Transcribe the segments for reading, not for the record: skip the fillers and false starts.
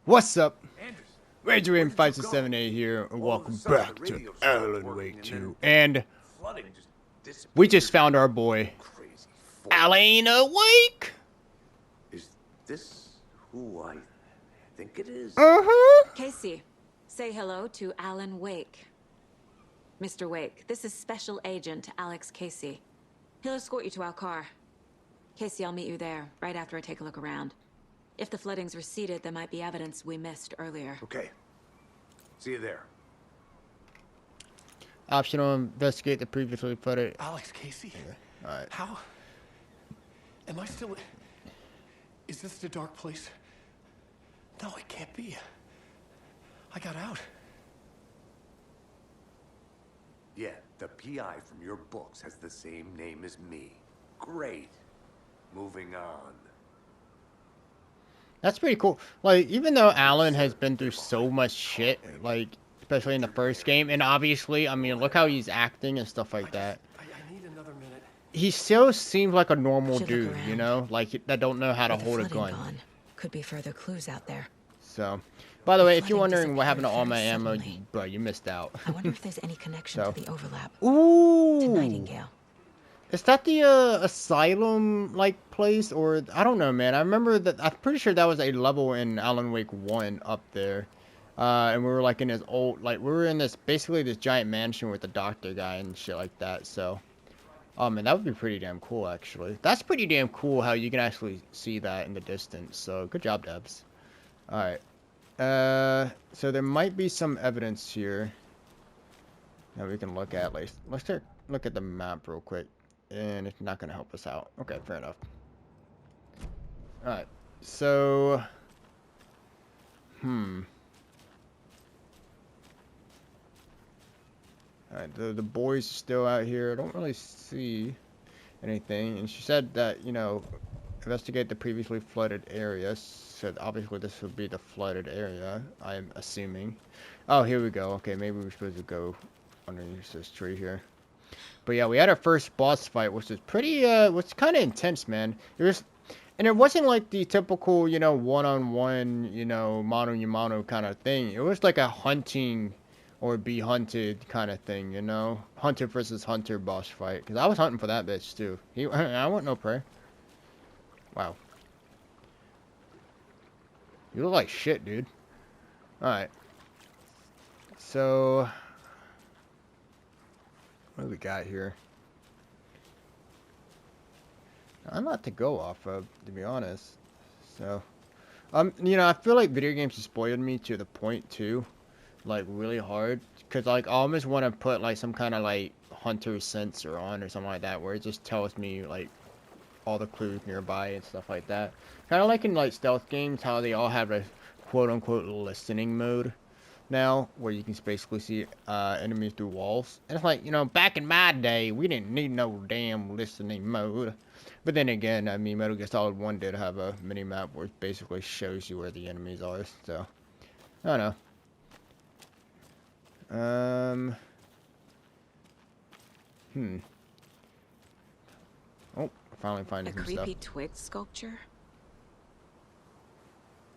What's up? Anders, Ranger where did you go? 5678 here, and All of a welcome sudden, the back to radio stopped Alan working, Wake and then 2. And flooding just we just disappeared. found our boy, Crazy fork. Alan Wake! Is this who I think it is? Uh-huh. Casey, say hello to Alan Wake. Mr. Wake, this is Special Agent Alex Casey. He'll escort you to our car. Casey, I'll meet you there, right after I take a look around. If the flooding's receded, there might be evidence we missed earlier. Okay. See you there. Optional: investigate the previously flooded. Alex Casey? Alright. How? Am I still... Is this the dark place? No, it can't be. I got out. Yeah, the PI from your books has the same name as me. Great. Moving on. That's pretty cool. Like, even though Alan has been through so much shit, like, especially in the first game, and obviously, I mean, look how he's acting and stuff like that. I need another minute. He still seems like a normal Should look dude, you around. know? Like, that don't know how to With the hold a flooding gun. gone, could be further clues out there. So, by the way, if you're flooding wondering what happened to all my disappeared ammo, very suddenly. bro, you missed out. I wonder if there's any connection So. to the overlap. To Ooh! Nightingale. Is that the asylum like place, or I don't know, man. I remember that. I'm pretty sure that was a level in Alan Wake 1 up there, and we were like in this old, like we were in this basically this giant mansion with the doctor guy and shit like that. So, oh man, that would be pretty damn cool actually. That's pretty damn cool how you can actually see that in the distance. So good job, Debs. All right. So there might be some evidence here that we can look at. Let's look at the map real quick. And it's not going to help us out. Okay, fair enough. Alright, so... Alright, the boys are still out here. I don't really see anything. And she said that, you know, investigate the previously flooded area. So obviously this would be the flooded area, I'm assuming. Oh, here we go. Okay, maybe we're supposed to go underneath this tree here. But yeah, we had our first boss fight, which was pretty, was kind of intense, man. And it wasn't like the typical, you know, one-on-one, you know, mano-a-mano kind of thing. It was like a hunting or be hunted kind of thing, you know? Hunter versus hunter boss fight. Because I was hunting for that bitch, too. I want no prey. Wow. You look like shit, dude. Alright. So... what do we got here? I'm not to go off of, to be honest. So, you know, I feel like video games have spoiled me to the point too, like really hard. Cause like I almost want to put like some kind of like hunter sensor on or something like that, where it just tells me like all the clues nearby and stuff like that. Kind of like in like stealth games, how they all have a quote unquote listening mode now, where you can basically see enemies through walls. And it's like, you know, back in my day, we didn't need no damn listening mode. But then again, I mean, Metal Gear Solid 1 did have a mini-map where it basically shows you where the enemies are, so... I don't know. Oh, finally finding A some stuff. creepy twig sculpture?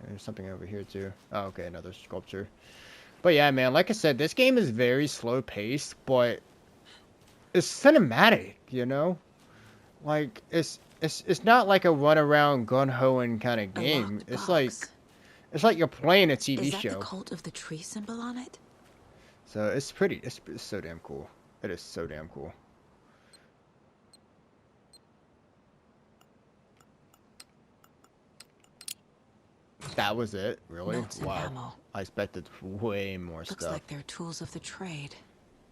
There's something over here, too. Oh, okay, another sculpture. But yeah, man, like I said, this game is very slow-paced, but it's cinematic, you know? Like, it's not like a run-around gun-hoeing kind of A game. locked It's box. like you're playing a TV Is that show. the cult of the tree symbol on it? So it's pretty, it's so damn cool. It is so damn cool. That was it, really? Notes and Wow. ammo. I expected way more Looks stuff. like they're tools of the trade.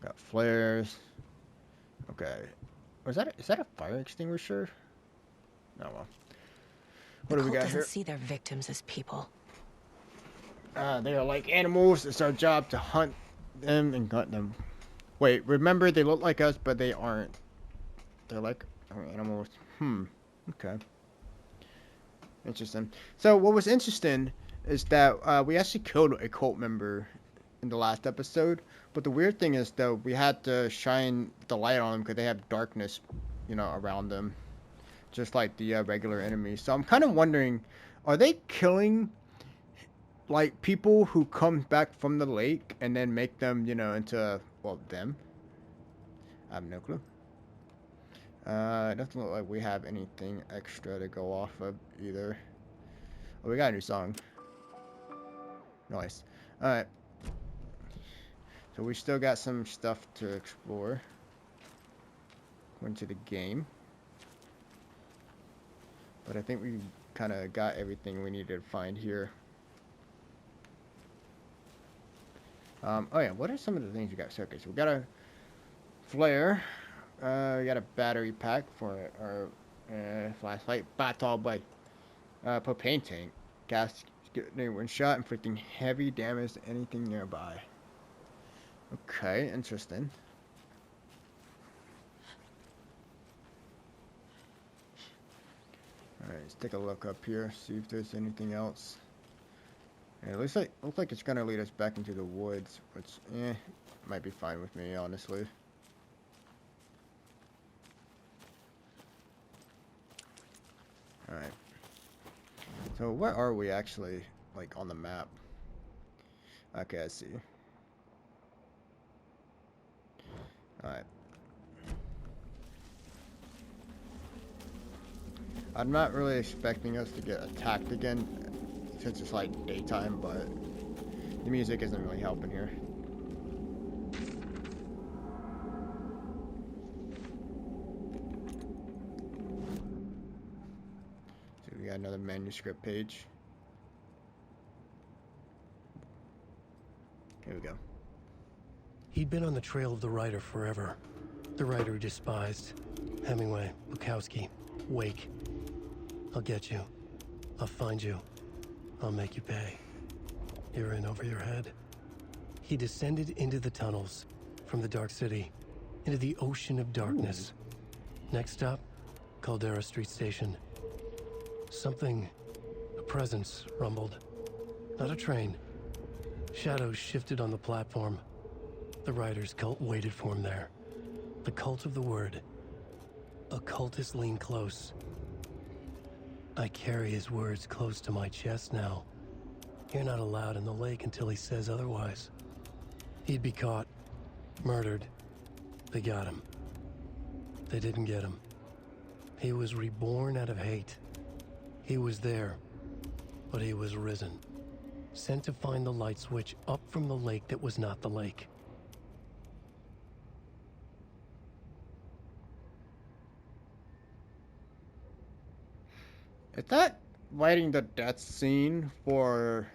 Got flares. Okay. Is that a fire extinguisher? Oh well. What The do we cult got doesn't here? see their victims as people. They are like animals. It's our job to hunt them and gut them. Wait, remember they look like us, but they aren't. They're like animals. Okay. Interesting. So what was interesting is that we actually killed a cult member in the last episode. But the weird thing is, though, we had to shine the light on them because they have darkness, you know, around them, just like the regular enemies. So I'm kind of wondering, are they killing like people who come back from the lake and then make them, you know, into, well, them. I have no clue. It doesn't look like we have anything extra to go off of either. Oh, we got a new song. Nice. Alright. So we still got some stuff to explore. According to the game. But I think we kind of got everything we needed to find here. Oh yeah, what are some of the things we got? So, okay, so we got a flare. We got a battery pack for our flashlight. Battle blade. Propane tank. Gas one shot, inflicting heavy damage to anything nearby. Okay, interesting. Alright, let's take a look up here, see if there's anything else. Yeah, it looks like it's gonna lead us back into the woods, which might be fine with me, honestly. Alright. So where are we actually, like, on the map? Okay, I see. Alright. I'm not really expecting us to get attacked again, since it's like daytime, but the music isn't really helping here. So we got another manuscript page. Here we go. He'd been on the trail of the writer forever. The writer he despised. Hemingway, Bukowski, Wake. I'll get you. I'll find you. I'll make you pay. You're in over your head. He descended into the tunnels, from the Dark City, into the ocean of darkness. Ooh. Next stop, Caldera Street Station. Something, a presence, rumbled. Not a train. Shadows shifted on the platform. The writer's cult waited for him there. The cult of the word. Occultists lean close. I carry his words close to my chest now. You're not allowed in the lake until he says otherwise. He'd be caught, murdered. They got him. They didn't get him. He was reborn out of hate. He was there, but he was risen. Sent to find the light switch up from the lake that was not the lake. Is that writing the death scene for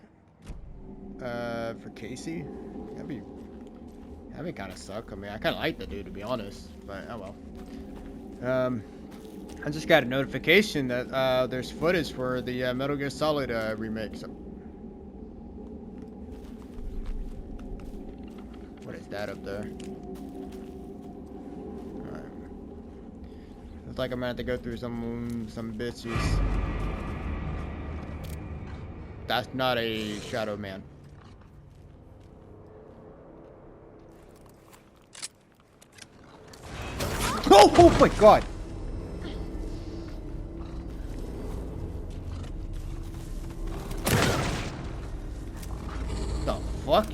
Casey? That'd be kind of suck. I mean, I kind of like the dude, to be honest, but oh well. I just got a notification that there's footage for the Metal Gear Solid remake. So what is that up there? Alright. Looks like I'm gonna have to go through some bitches. That's not a Shadow Man. Oh my god! The fuck?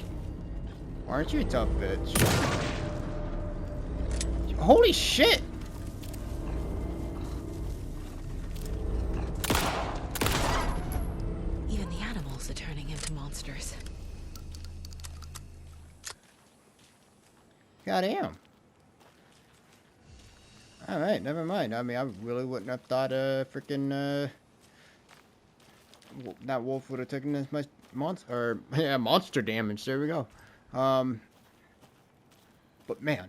Why aren't you a tough bitch? Holy shit! Even the animals are turning into monsters. Goddamn. Alright, never mind. I mean, I really wouldn't have thought freaking that wolf would have taken as much monster damage. There we go. But man.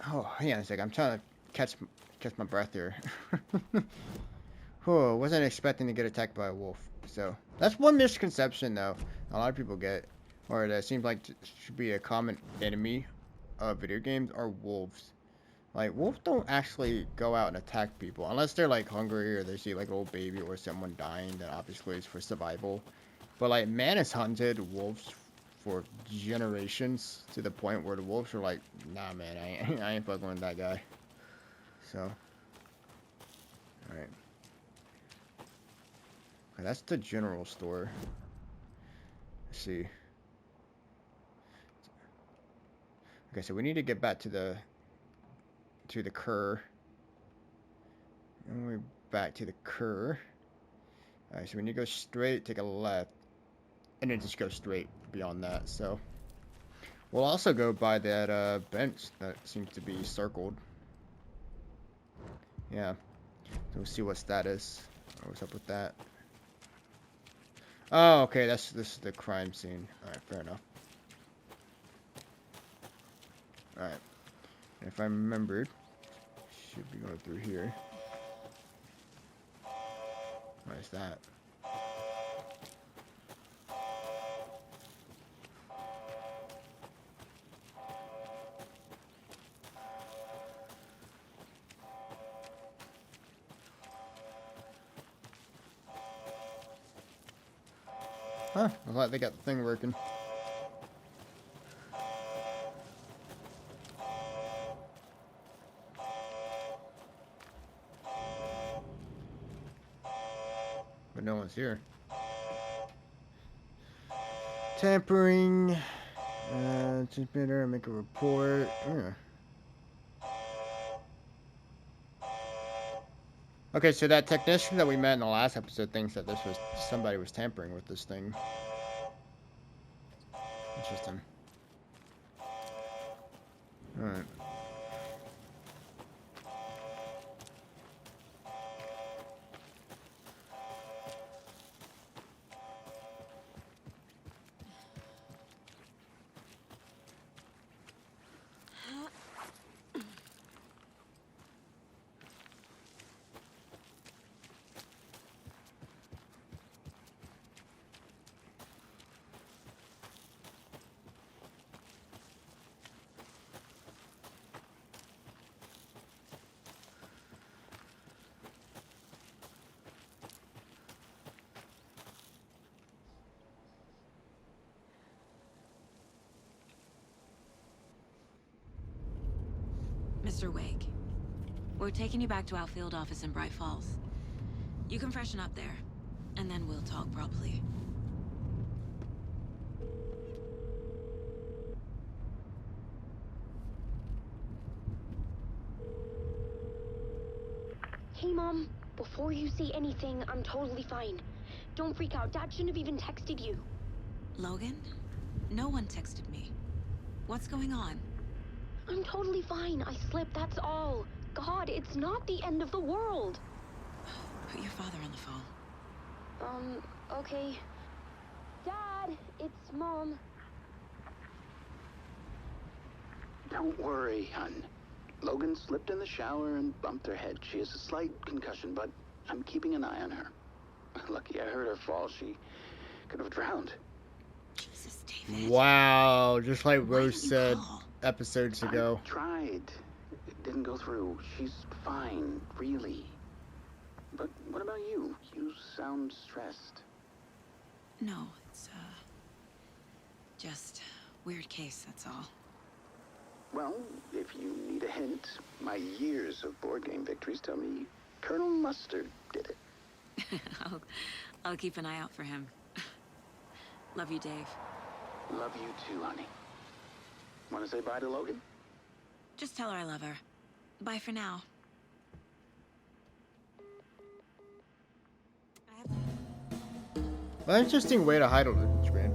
Oh, hang on a sec. I'm trying to catch my breath here. Oh, wasn't expecting to get attacked by a wolf. So, that's one misconception though. A lot of people get, or that seems like should be a common enemy of video games, are wolves. Like, wolves don't actually go out and attack people unless they're like hungry or they see like a little baby or someone dying. That obviously is for survival. But like, man has hunted wolves for generations to the point where the wolves are like, nah, man, I ain't fucking with that guy. So, all right, that's the general store. Let's see. Okay, so we need to get back to the Cur. And we're back to the Cur. Alright, so we need to go straight, take a left, and then just go straight beyond that. So we'll also go by that bench that seems to be circled. Yeah. So we'll see what's that is. What's up with that? Oh, okay, this is the crime scene. Alright, fair enough. Alright. If I remembered, should be going through here. What is that? Huh, I'm glad they got the thing working. But no one's here. Tampering. Transmitter, make a report. Yeah. Okay, so that technician that we met in the last episode thinks that this was somebody was tampering with this thing. Interesting. Alright. Mr. Wake, we're taking you back to our field office in Bright Falls. You can freshen up there, and then we'll talk properly. Hey, Mom. Before you say anything, I'm totally fine. Don't freak out. Dad shouldn't have even texted you. Logan? No one texted me. What's going on? I'm totally fine. I slipped, that's all. God, it's not the end of the world. Put your father on the phone. Okay. Dad, it's Mom. Don't worry, hon. Logan slipped in the shower and bumped her head. She has a slight concussion, but I'm keeping an eye on her. Lucky I heard her fall. She could have drowned. Jesus, David. Wow, just like Why Rose didn't you said call? episodes ago. I tried. It didn't go through. She's fine, really. But what about you? You sound stressed. No, it's, just weird case, that's all. Well, if you need a hint, my years of board game victories tell me Colonel Mustard did it. I'll keep an eye out for him. Love you, Dave. Love you too, honey. Want to say bye to Logan? Just tell her I love her. Bye for now. An interesting way to hide on the screen.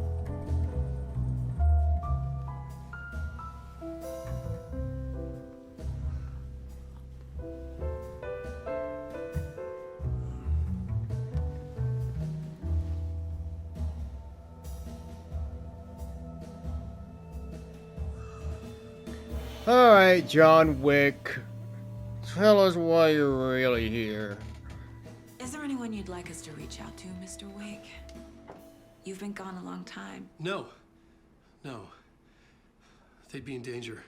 Alright, John Wick. Tell us why you're really here. Is there anyone you'd like us to reach out to, Mr. Wake? You've been gone a long time. No. No. They'd be in danger.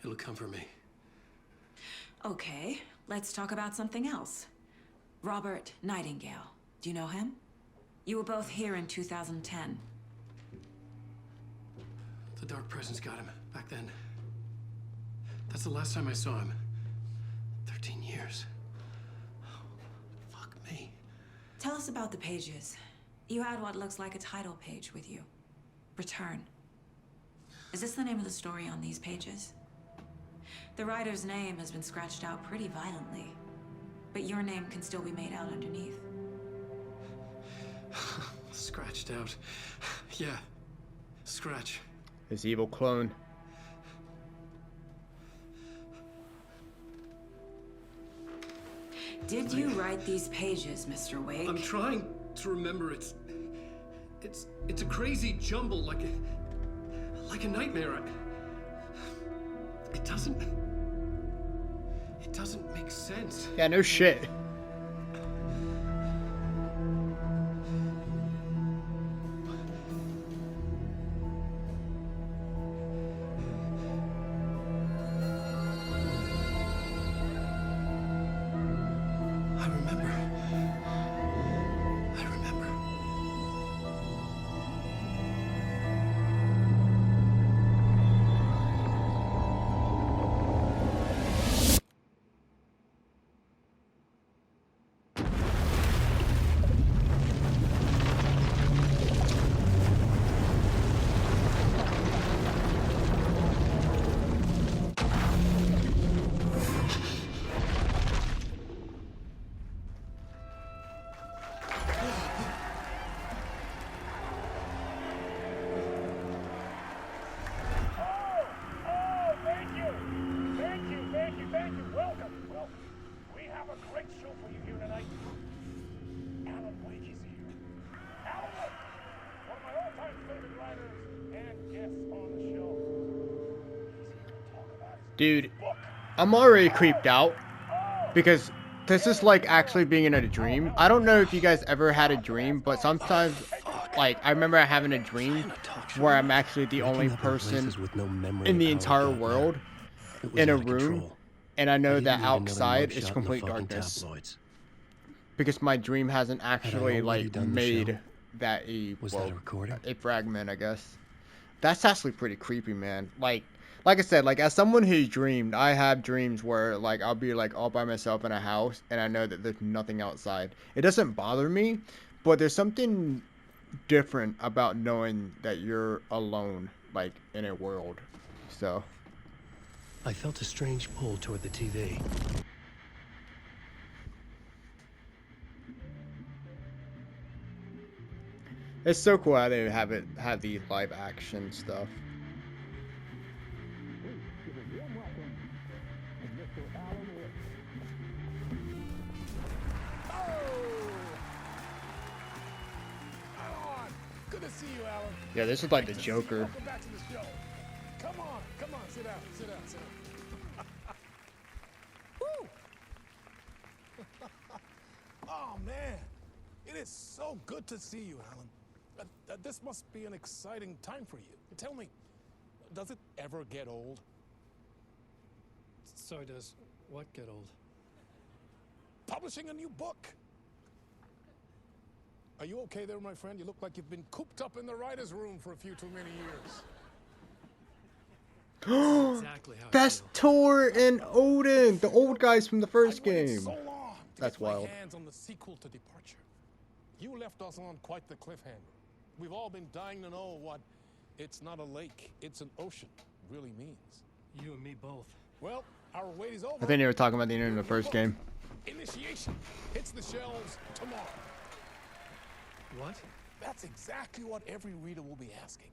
It'll come for me. Okay, let's talk about something else. Robert Nightingale. Do you know him? You were both here in 2010. The Dark Presence got him back then. That's the last time I saw him. 13 years. Oh, fuck me. Tell us about the pages. You had what looks like a title page with you. Return. Is this the name of the story on these pages? The writer's name has been scratched out pretty violently, but your name can still be made out underneath. Scratched out. Yeah. Scratch. His evil clone. Did you write these pages, Mr. Wake? I'm trying to remember. It's a crazy jumble, like a nightmare. It doesn't make sense. Yeah, no shit. I remember. Thank you. Welcome. Well, we have a great show for you here tonight. Alan Wake is here. Alan Wake, one of my all-time favorite writers and guests on the show. He's here to talk about his Dude, book. I'm already creeped out because this is like actually being in a dream. I don't know if you guys ever had a dream, but sometimes, like, I remember having a dream where I'm actually the only person in the entire world in a room, and I know that outside is complete darkness because my dream hasn't actually like made that a fragment, I guess. That's actually pretty creepy, man. Like I said, like as someone who dreamed, I have dreams where like I'll be like all by myself in a house and I know that there's nothing outside. It doesn't bother me, but there's something different about knowing that you're alone, like in a world. So I felt a strange pull toward the TV. it's so cool how they have the live action stuff. Good to see you, Alan. Yeah, this is like the Joker. Welcome back to the show. Come on, sit down. Woo! Oh man, it is so good to see you, Alan. This must be an exciting time for you. Tell me, does it ever get old? So does what get old? Publishing a new book. Are you okay there, my friend? You look like you've been cooped up in the writer's room for a few too many years. Exactly how That's Tor and Odin, the old guys from the first I waited game. so long to That's get my wild. hands on the sequel to Departure. You left us on quite the cliffhanger. We've all been dying to know what "it's not a lake, it's an ocean" really means. You and me both. Well, our wait is over. I think they were talking about the end of the first game. Initiation hits the shelves tomorrow. What? That's exactly what every reader will be asking.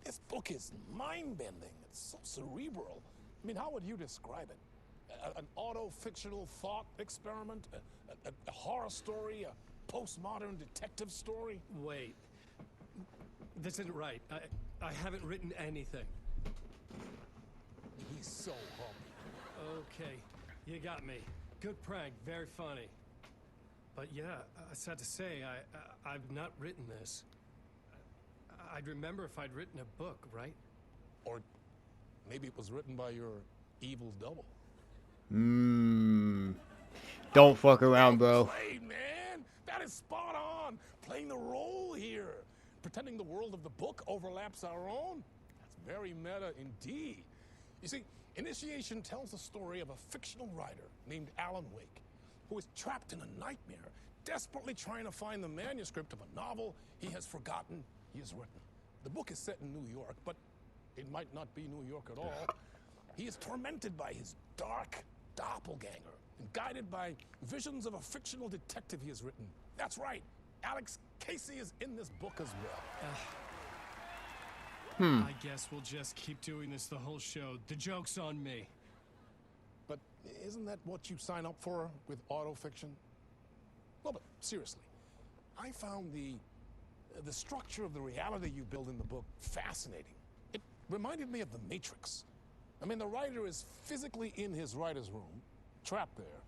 This book is mind-bending. It's so cerebral. I mean, how would you describe it? An auto-fictional thought experiment? A horror story? A postmodern detective story? Wait. This isn't right. I haven't written anything. He's so humble. Okay, you got me. Good prank, very funny. But yeah, sad to say, I've not written this. I'd remember if I'd written a book, right? Or maybe it was written by your evil double. Don't fuck around, bro. Played, man! That is spot on! Playing the role here. Pretending the world of the book overlaps our own. That's very meta indeed. You see, Initiation tells the story of a fictional writer named Alan Wake, who is trapped in a nightmare desperately trying to find the manuscript of a novel he has forgotten he has written. The book is set in New York, but it might not be New York at all. He is tormented by his dark doppelganger and guided by visions of a fictional detective he has written. That's right, Alex Casey is in this book as well. I guess we'll just keep doing this the whole show. The joke's on me. But isn't that what you sign up for with autofiction? No, but seriously, I found the structure of the reality you build in the book fascinating. It reminded me of The Matrix. I mean, the writer is physically in his writer's room, trapped there,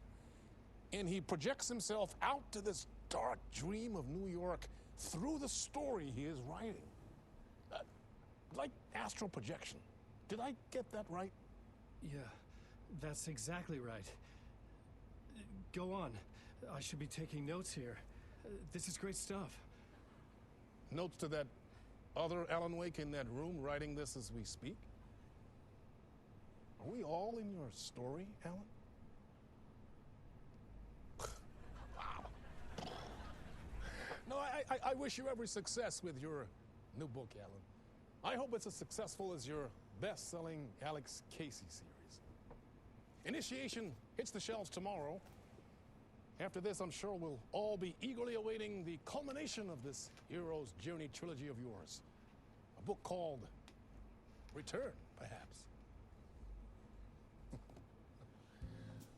and he projects himself out to this dark dream of New York through the story he is writing. Like astral projection. Did I get that right? Yeah, that's exactly right. Go on. I should be taking notes here. This is great stuff. Notes to that other Alan Wake in that room writing this as we speak? Are we all in your story, Alan? Wow. No, I wish you every success with your new book, Alan. I hope it's as successful as your best-selling Alex Casey series. Initiation hits the shelves tomorrow. After this, I'm sure we'll all be eagerly awaiting the culmination of this hero's journey trilogy of yours. A book called Return, perhaps.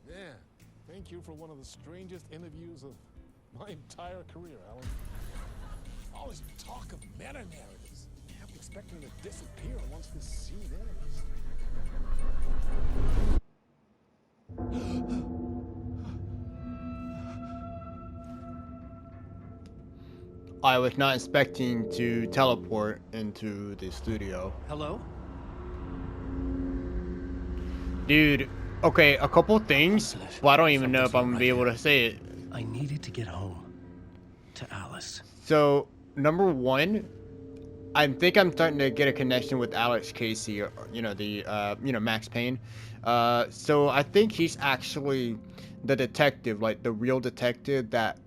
Yeah, thank you for one of the strangest interviews of my entire career, Alan. All this talk of meta-narratives. I'm expecting to disappear once this scene ends. I was not expecting to teleport into the studio. Hello? Dude, okay, a couple things. Excellent. Well, I don't even know if Something's I'm gonna not be able right to say it. I needed to get home. To Alice. So, number one, I think I'm starting to get a connection with Alex Casey, or, you know, the, Max Payne. So I think he's actually the detective, like the real detective that,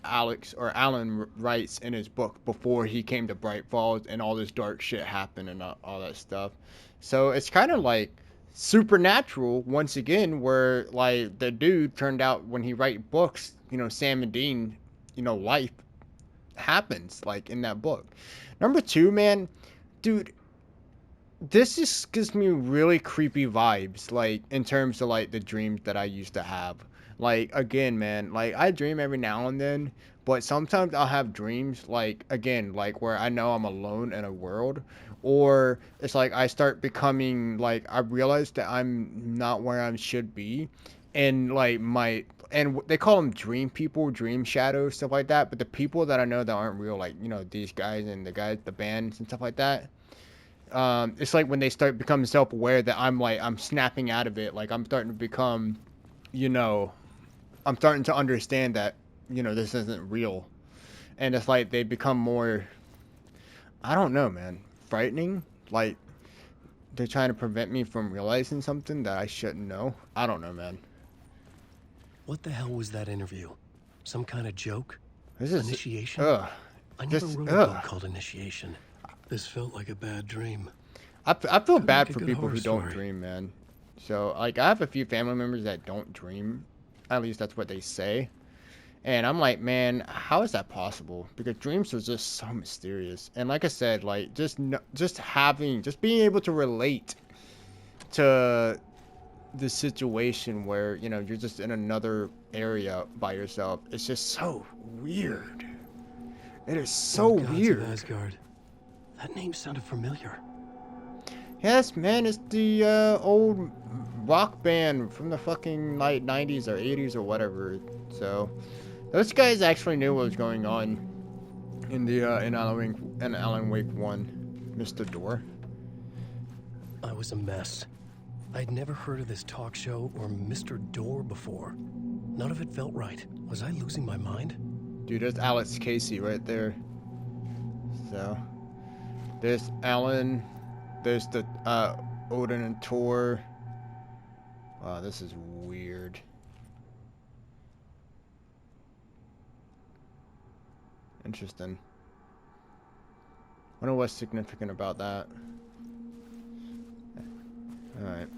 Alan writes in his book before he came to Bright Falls and all this dark shit happened and all that stuff. So it's kind of like supernatural once again, where like the dude turned out when he write books, Sam and Dean, life happens like in that book. Number two, man, dude, this just gives me really creepy vibes, like in terms of like the dreams that I used to have. Like, again, man, like I dream every now and then, but sometimes I'll have dreams like, again, like where I know I'm alone in a world, or it's like I start becoming like I realize that I'm not where I should be, and like and they call them dream people, dream shadows, stuff like that. But the people that I know that aren't real, like these guys and the bands and stuff like that. It's like when they start becoming self-aware that I'm snapping out of it. Like I'm starting to become, I'm starting to understand that, this isn't real. And it's like they become more, I don't know, man, frightening. Like they're trying to prevent me from realizing something that I shouldn't know. I don't know, man. What the hell was that interview? Some kind of joke? This is Initiation? I never Just, wrote a book called Initiation. This felt like a bad dream. I feel Sounded bad like a for good people who horror don't story. dream, man. So, like, I have a few family members that don't dream. At least that's what they say. And I'm like, man, how is that possible? Because dreams are just so mysterious. And like I said, like, just being able to relate to the situation where, you're just in another area by yourself. It's just so weird. It is so Gods of weird. Asgard. That name sounded familiar. Yes, man, it's the old rock band from the fucking like 90s or 80s or whatever. So those guys actually knew what was going on in the in Alan Wake 1, Mr. Door. I was a mess. I'd never heard of this talk show or Mr. Door before. None of it felt right. Was I losing my mind? Dude, there's Alex Casey right there. So there's Alan. There's the Odin and Tor. Wow, this is weird. Interesting. Wonder what's significant about that. Alright.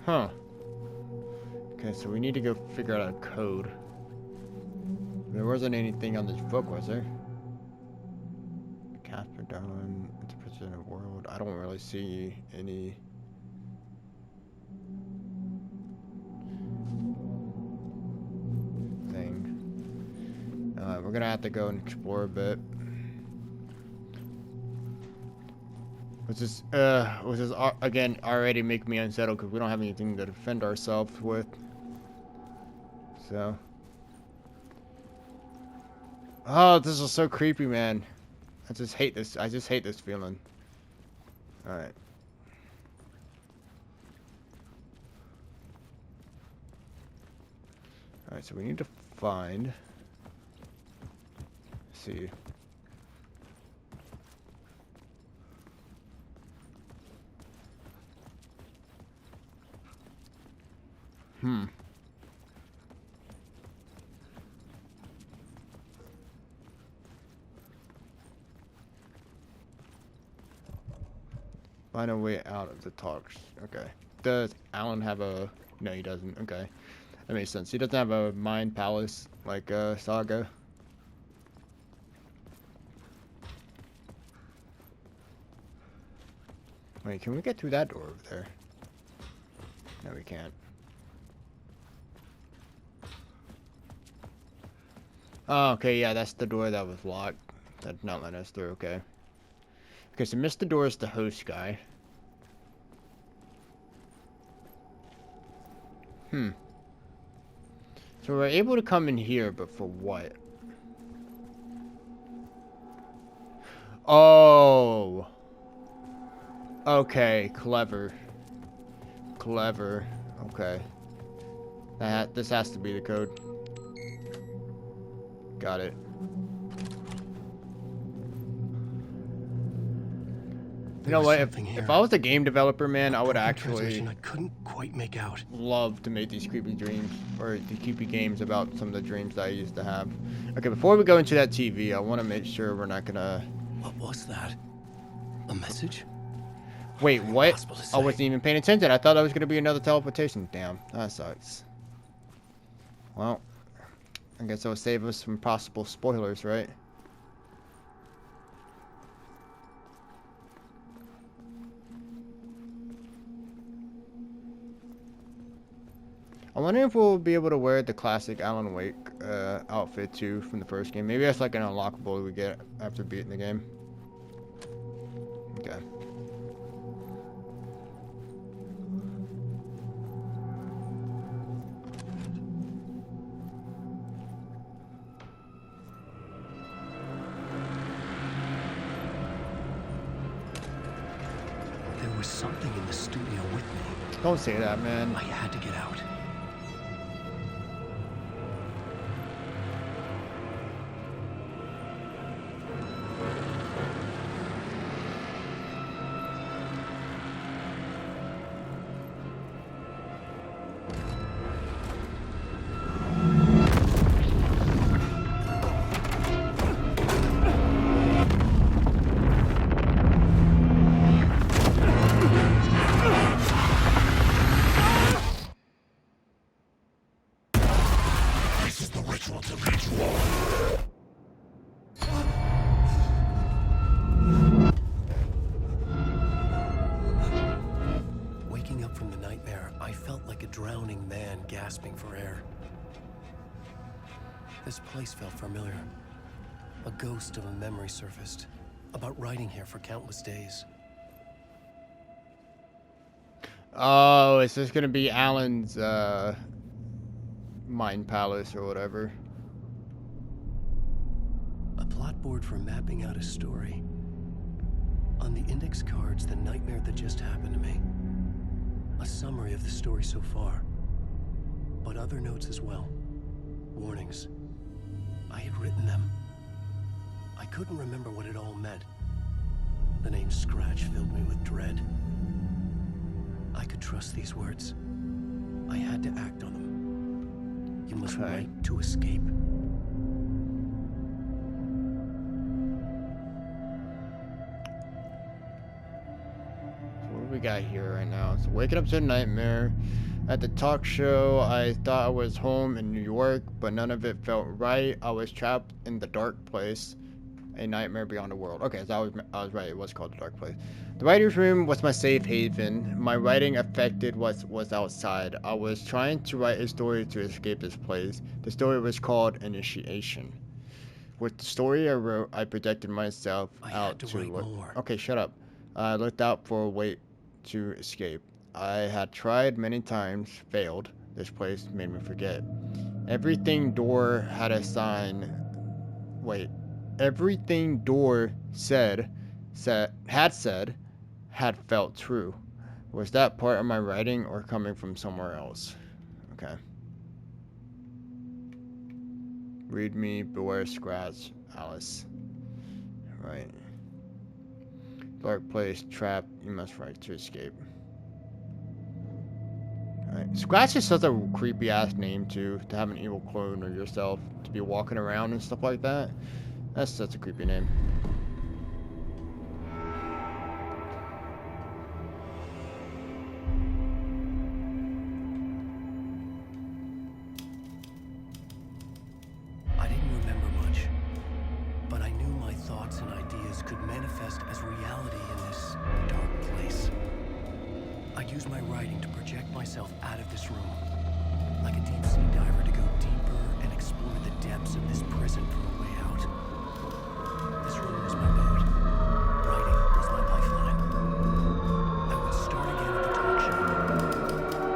Huh. Okay, so we need to go figure out a code. There wasn't anything on this book, was there? Casper Darwin, it's a president world. I don't really see any. Thing. We're gonna have to go and explore a bit. Which is again already make me unsettled because we don't have anything to defend ourselves with. So. Oh, this is so creepy, man. I just hate this. I just hate this feeling. Alright. Alright, so we need to find. Let's see. Find a way out of the talks. Okay. Does Alan have a... No, he doesn't. Okay. That makes sense. He doesn't have a mind palace like Saga. Wait, can we get through that door over there? No, we can't. Oh, okay, yeah, that's the door that was locked. That's not letting us through, okay. Okay, so Mr. Door is the host guy. So we're able to come in here, but for what? Oh! Okay, clever. Clever. Okay. This has to be the code. Got it. You know what? If I was a game developer, man, I would actually I couldn't quite make out. love to make these creepy dreams or the creepy games about some of the dreams that I used to have. Okay, before we go into that TV, I want to make sure we're not gonna. What was that? A message? Wait, what? Impossible to I say. wasn't even paying attention. I thought that was gonna be another teleportation. Damn, that sucks. Well, I guess it'll save us from possible spoilers, right? I wonder if we'll be able to wear the classic Alan Wake outfit too from the first game. Maybe that's like an unlockable we get after beating the game. Okay. There was something in the studio with me. Don't say that, man. I had to get out. Waking up from the nightmare, I felt like a drowning man gasping for air. This place felt familiar. A ghost of a memory surfaced, about riding here for countless days. Oh, is this gonna be Alan's mind palace or whatever? A plot board for mapping out a story. On the index cards, the nightmare that just happened to me. A summary of the story so far. But other notes as well. Warnings. I had written them. I couldn't remember what it all meant. The name Scratch filled me with dread. I could trust these words. I had to act on them. You must Okay. write to escape. So what do we got here right now? So waking up to a nightmare. At the talk show, I thought I was home in New York, but none of it felt right. I was trapped in the dark place. A nightmare beyond the world. Okay, so I was right. It was called the dark place. The writer's room was my safe haven. My writing affected what was outside. I was trying to write a story to escape this place. The story was called Initiation. With the story I wrote, I projected myself I out had to to write look. more. Okay, shut up. I looked out for a way to escape. I had tried many times, failed. This place made me forget. Everything door had a sign. Wait. Everything door had felt true. Was that part of my writing or coming from somewhere else? Okay. Read me, beware scratch, Alice. Right. Dark place, trap, you must write to escape. Alright. Scratch is such a creepy ass name too, to have an evil clone of yourself, to be walking around and stuff like that. That's such a creepy name. I didn't remember much, but I knew my thoughts and ideas could manifest as reality in this dark place. I'd use my writing to project myself out of this room, like a deep sea diver to go deeper and explore the depths of this prison for a way out. This room was my boat. Writing was my lifeline. I would start again at the talk show.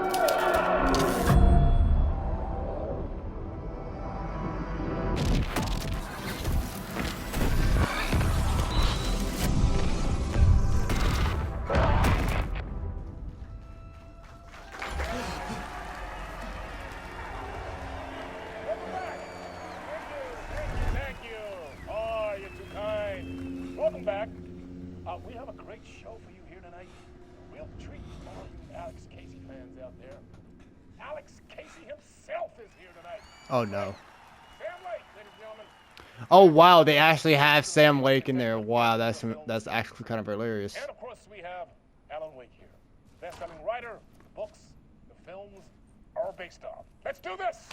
Thank you. Oh, you're too kind. Welcome back. We have a great show for you here tonight. Real treat for all you Alex Casey fans out there. Alex Casey himself is here tonight. Oh no. Sam Lake, ladies and gentlemen. Oh wow, they actually have Sam Lake in there. Wow, that's actually kind of hilarious. And of course, we have Alan Wake here. Best-selling writer, the books, the films are based on. Let's do this!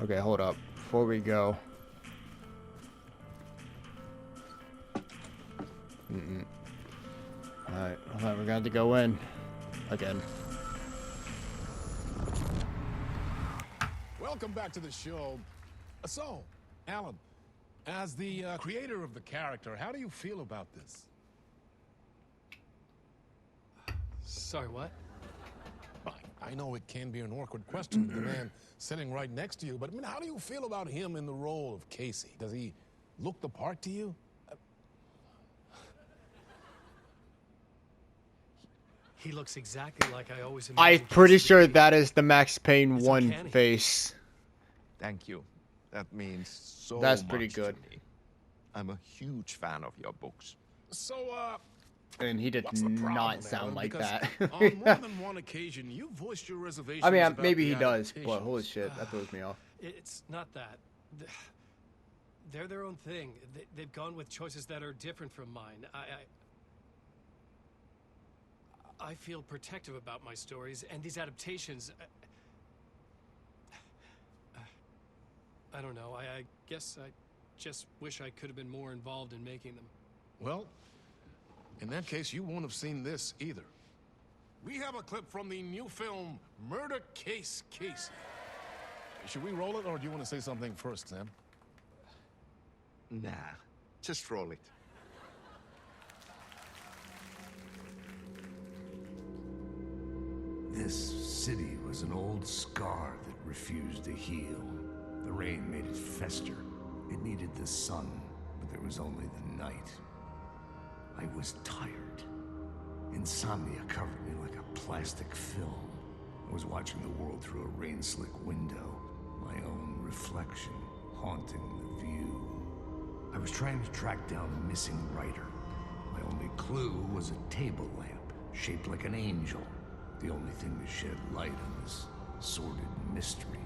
Okay, hold up. Before we go. Alright, we're gonna have to go in. Again. Welcome back to the show. So, Alan, as the creator of the character, how do you feel about this? Sorry, what? I know it can be an awkward question to the man sitting right next to you, but I mean, how do you feel about him in the role of Casey? Does he look the part to you? He looks exactly like I always I'm imagined pretty Casey sure would be. that is the Max Payne It's 1 uncanny. face. Thank you. That means so That's pretty much good. to me. I'm a huge fan of your books. So, And he did what's the problem, not sound Alan? like Because that. on more than one occasion, you voiced your reservations I mean, about maybe the he does, but adaptations. holy shit, that throws me off. It's not that. They're their own thing. They've gone with choices that are different from mine. I feel protective about my stories, and these adaptations. I don't know. I guess I just wish I could have been more involved in making them. Well, in that case, you won't have seen this either. We have a clip from the new film, Murder Case Casey. Should we roll it, or do you want to say something first, Sam? Nah, just roll it. This city was an old scar that refused to heal. The rain made it fester. It needed the sun, but there was only the night. I was tired. Insomnia covered me like a plastic film. I was watching the world through a rain-slick window, my own reflection haunting the view. I was trying to track down a missing writer. My only clue was a table lamp, shaped like an angel. The only thing to shed light on this sordid mystery.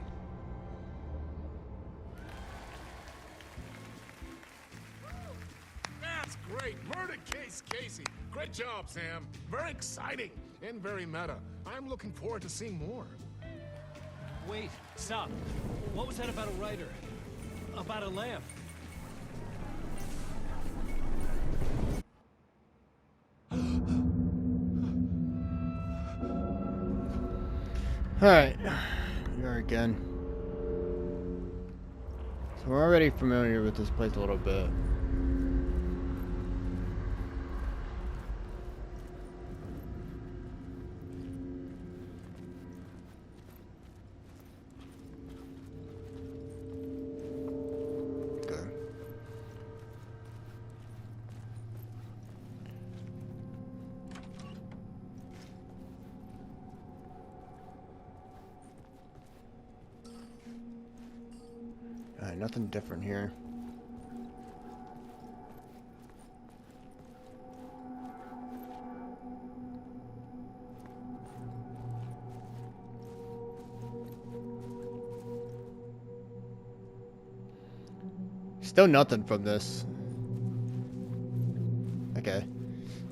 That's great! Murder case, Casey! Great job, Sam. Very exciting and very meta. I'm looking forward to seeing more. Wait, stop. What was that about a writer? About a lamp? Alright, here again. So we're already familiar with this place a little bit. Alright, nothing different here. Still nothing from this. Okay.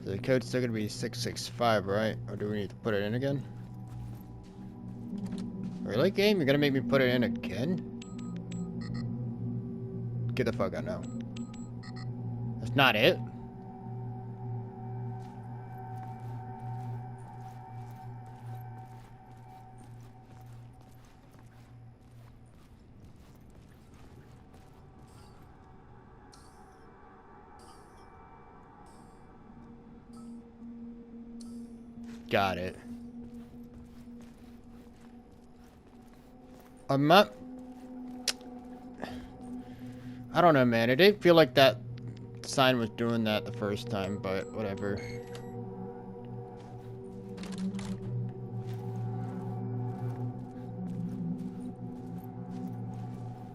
So the code's still gonna be 665, right? Or do we need to put it in again? Really, game? You're gonna make me put it in again? Get the fuck out now. That's not it. Got it. I'm not... I don't know, man. It didn't feel like that sign was doing that the first time, but whatever. Is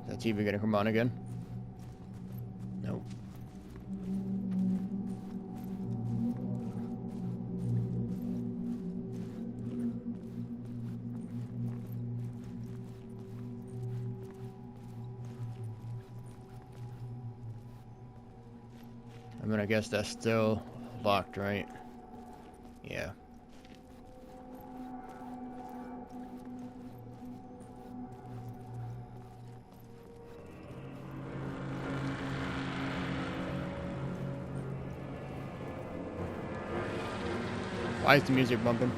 that TV gonna come on again? Nope. I mean, I guess that's still locked, right? Yeah. Why is the music bumping?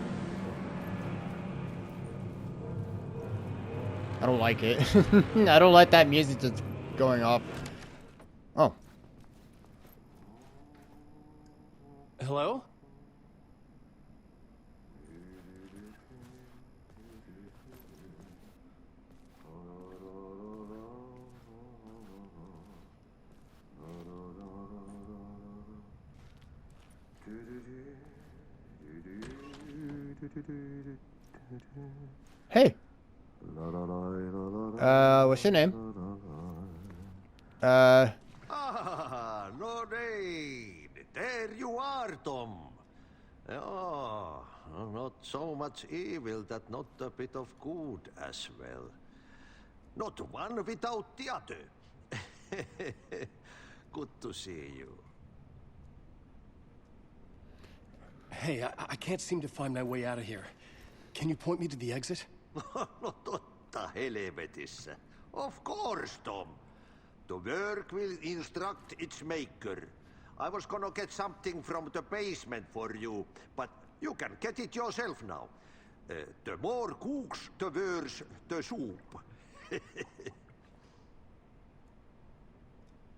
I don't like it. I don't like that music that's going off. Oh. Hello? Hey. What's your name? Ah, Lorraine! There you are, Tom. Oh, not so much evil that not a bit of good as well. Not one without the other. Good to see you. Hey, I can't seem to find my way out of here. Can you point me to the exit? No totta helvetissä. Of course, Tom. The work will instruct its maker. I was gonna get something from the basement for you, but you can get it yourself now. The more cooks, the worse the soup.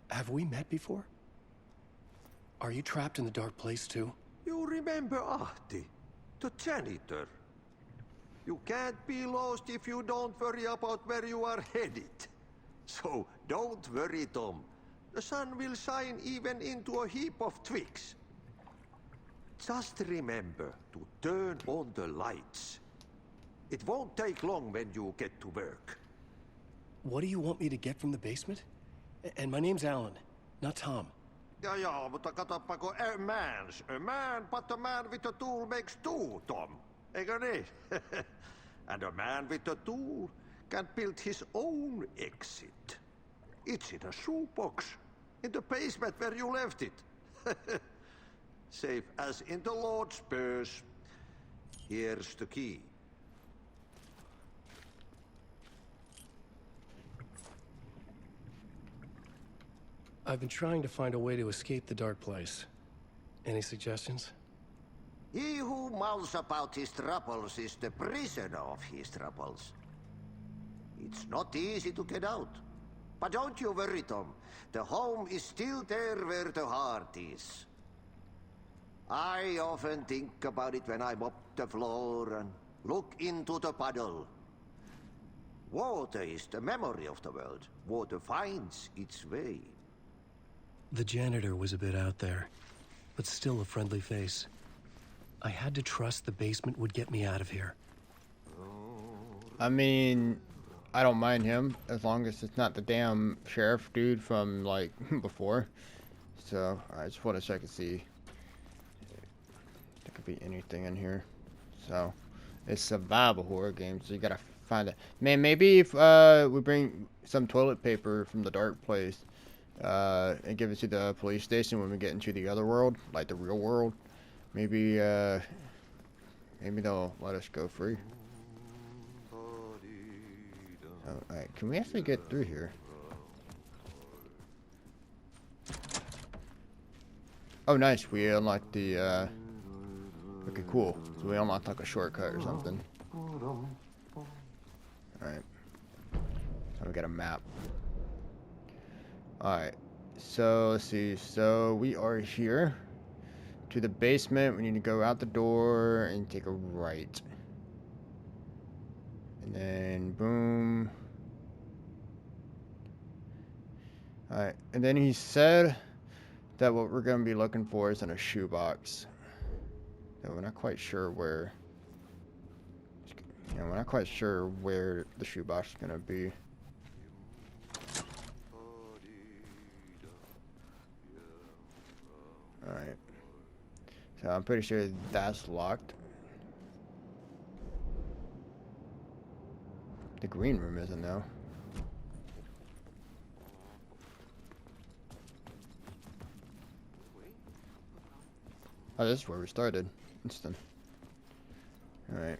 Have we met before? Are you trapped in the dark place too? You remember Ahti, the janitor. You can't be lost if you don't worry about where you are headed. So don't worry, Tom. The sun will shine even into a heap of twigs. Just remember to turn on the lights. It won't take long when you get to work. What do you want me to get from the basement? And my name's Alan. not Tom. Ja, mutta katoppa kun a man, but a man with a tool makes two, Tom. Eikö niin? And a man with a tool can build his own exit. It's in a shoebox, in the basement where you left it. Safe as in the Lord's purse. Here's the key. I've been trying to find a way to escape the dark place. Any suggestions? He who mouths about his troubles is the prisoner of his troubles. It's not easy to get out. But don't you worry, Tom. The home is still there where the heart is. I often think about it when I mop the floor and look into the puddle. Water is the memory of the world. Water finds its way. The janitor was a bit out there, but still a friendly face. I had to trust the basement would get me out of here. I mean, I don't mind him as long as it's not the damn sheriff dude from like before. So I just want to check and see. There could be anything in here. So it's survival horror game, so you gotta find it. Man, maybe if we bring some toilet paper from the dark place and give it to the police station when we get into the other world, like the real world, maybe maybe they'll let us go free. Alright, can we actually get through here? Oh nice, we unlocked the okay, cool. So we unlocked like a shortcut or something. Alright. So we got a map. Alright. So let's see. So we are here. To the basement. We need to go out the door and take a right. And then boom. Alright. And then he said that what we're going to be looking for is in a shoebox. So we're not quite sure where. We're not quite sure where the shoebox is going to be. Alright. So I'm pretty sure that's locked. The green room isn't though. Oh, this is where we started. Instant. Alright.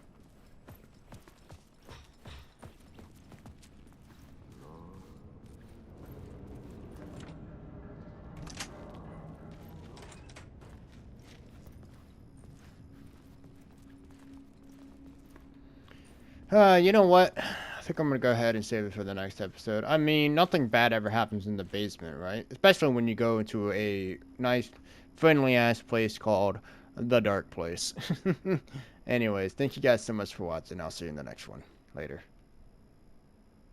You know what? I think I'm gonna go ahead and save it for the next episode. I mean, nothing bad ever happens in the basement, right? Especially when you go into a nice, friendly-ass place called The Dark Place. Anyways, thank you guys so much for watching. I'll see you in the next one. Later.